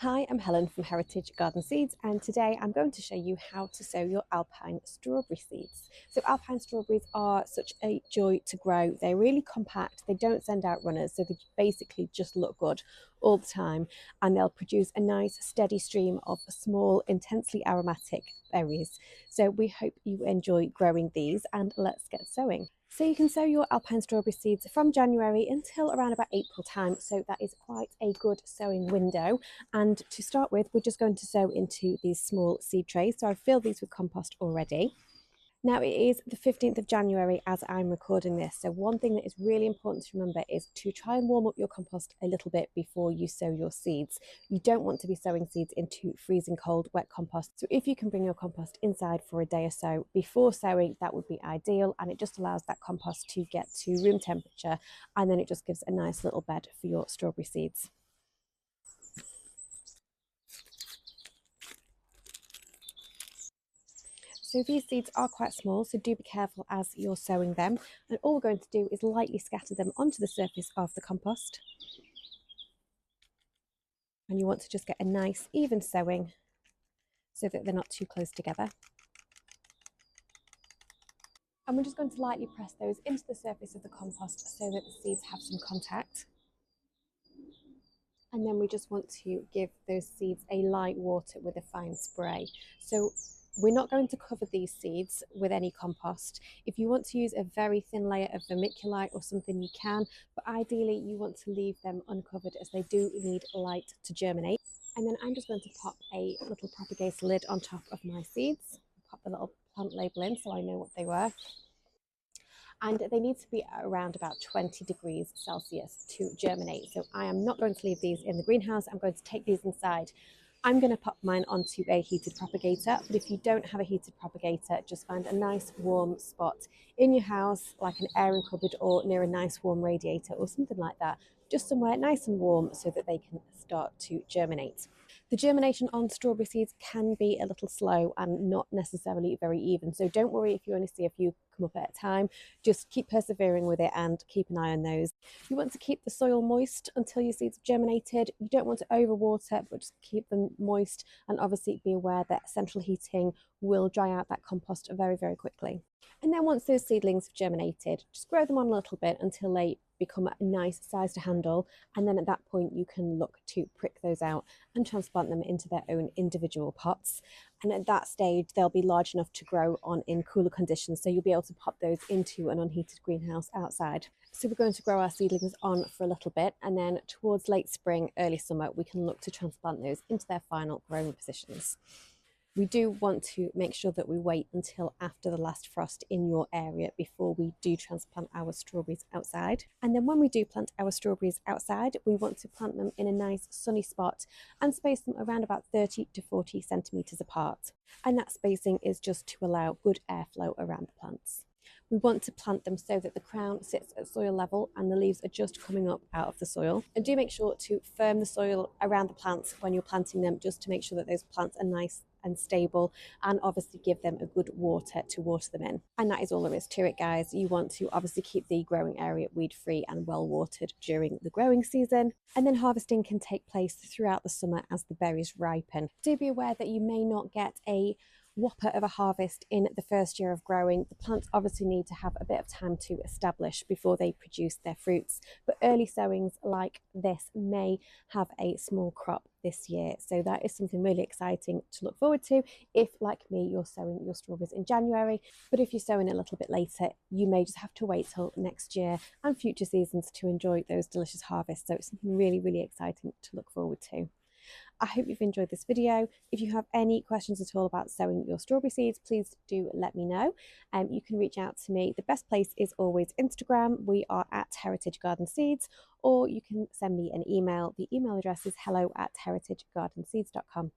Hi, I'm Helen from Heritage Garden Seeds, and today I'm going to show you how to sow your Alpine strawberry seeds. So Alpine strawberries are such a joy to grow. They're really compact, they don't send out runners, so they basically just look good all the time, and they'll produce a nice steady stream of small, intensely aromatic berries. So we hope you enjoy growing these, and let's get sowing. So you can sow your Alpine strawberry seeds from January until around about April time, so that is quite a good sowing window. And to start with, we're just going to sow into these small seed trays. So I've filled these with compost already. Now it is the 15th of January as I'm recording this. So one thing that is really important to remember is to try and warm up your compost a little bit before you sow your seeds. You don't want to be sowing seeds into freezing cold, wet compost. So if you can bring your compost inside for a day or so before sowing, that would be ideal. And it just allows that compost to get to room temperature. And then it just gives a nice little bed for your strawberry seeds. So these seeds are quite small, so do be careful as you're sowing them. And all we're going to do is lightly scatter them onto the surface of the compost. And you want to just get a nice even sowing so that they're not too close together. And we're just going to lightly press those into the surface of the compost so that the seeds have some contact. And then we just want to give those seeds a light water with a fine spray. So we're not going to cover these seeds with any compost. If you want to use a very thin layer of vermiculite or something, you can, but ideally you want to leave them uncovered as they do need light to germinate. And then I'm just going to pop a little propagator lid on top of my seeds, pop the little plant label in so I know what they were. And they need to be around about 20 degrees Celsius to germinate. So I am not going to leave these in the greenhouse. I'm going to take these inside. I'm going to pop mine onto a heated propagator, but if you don't have a heated propagator, just find a nice warm spot in your house, like an airing cupboard or near a nice warm radiator or something like that, just somewhere nice and warm so that they can start to germinate. The germination on strawberry seeds can be a little slow and not necessarily very even, so don't worry if you only see a few come up at a time. Just keep persevering with it and keep an eye on those. You want to keep the soil moist until your seeds have germinated. You don't want to overwater, but just keep them moist, and obviously be aware that central heating will dry out that compost very, very quickly. And then once those seedlings have germinated, just grow them on a little bit until they become a nice size to handle, and then at that point you can look to prick those out and transplant them into their own individual pots. And at that stage they'll be large enough to grow on in cooler conditions, so you'll be able to pop those into an unheated greenhouse outside. So we're going to grow our seedlings on for a little bit, and then towards late spring, early summer, we can look to transplant those into their final growing positions. We do want to make sure that we wait until after the last frost in your area before we do transplant our strawberries outside. And then when we do plant our strawberries outside, we want to plant them in a nice sunny spot and space them around about 30 to 40 centimetres apart. And that spacing is just to allow good airflow around the plants. We want to plant them so that the crown sits at soil level and the leaves are just coming up out of the soil. And do make sure to firm the soil around the plants when you're planting them, just to make sure that those plants are nice and stable, and obviously give them a good water to water them in. And that is all there is to it, guys. You want to obviously keep the growing area weed free and well watered during the growing season, and then harvesting can take place throughout the summer as the berries ripen. Do be aware that you may not get a whopper of a harvest in the first year of growing. The plants obviously need to have a bit of time to establish before they produce their fruits, but early sowings like this may have a small crop this year, so that is something really exciting to look forward to if, like me, you're sowing your strawberries in January. But if you're sowing a little bit later, you may just have to wait till next year and future seasons to enjoy those delicious harvests. So it's something really, really exciting to look forward to. I hope you've enjoyed this video. If you have any questions at all about sowing your strawberry seeds, please do let me know. You can reach out to me. The best place is always Instagram. We are at Heritage Garden Seeds, or you can send me an email. The email address is hello@heritagegardenseeds.com.